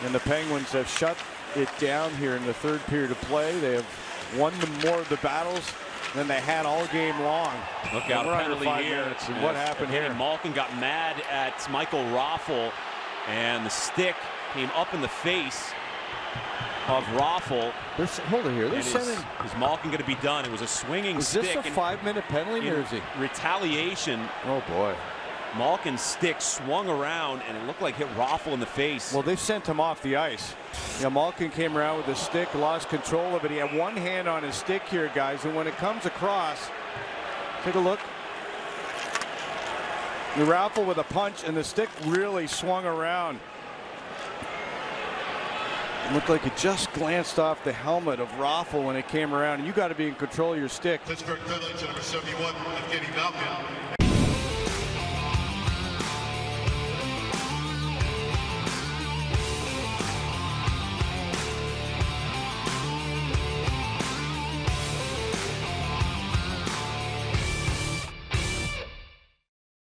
And the Penguins have shut it down here in the third period of play. They have won more of the battles than they had all game long. Look out, penalty here. And what happened here? Malkin got mad at Michael Raffl, and the stick came up in the face of Raffl. Hold it here. Is Malkin going to be done? It was a swinging stick. Is this a 5-minute penalty, or is he? Retaliation. Oh, boy. Malkin's stick swung around, and it looked like hit Raffl in the face. Well, they sent him off the ice. Yeah, Malkin came around with the stick, lost control of it. He had one hand on his stick here, guys, and when it comes across, take a look. The Raffl with a punch, and the stick really swung around. It looked like it just glanced off the helmet of Raffl when it came around. And you got to be in control of your stick. Pittsburgh Penguins, number 71, Evgeni Malkin.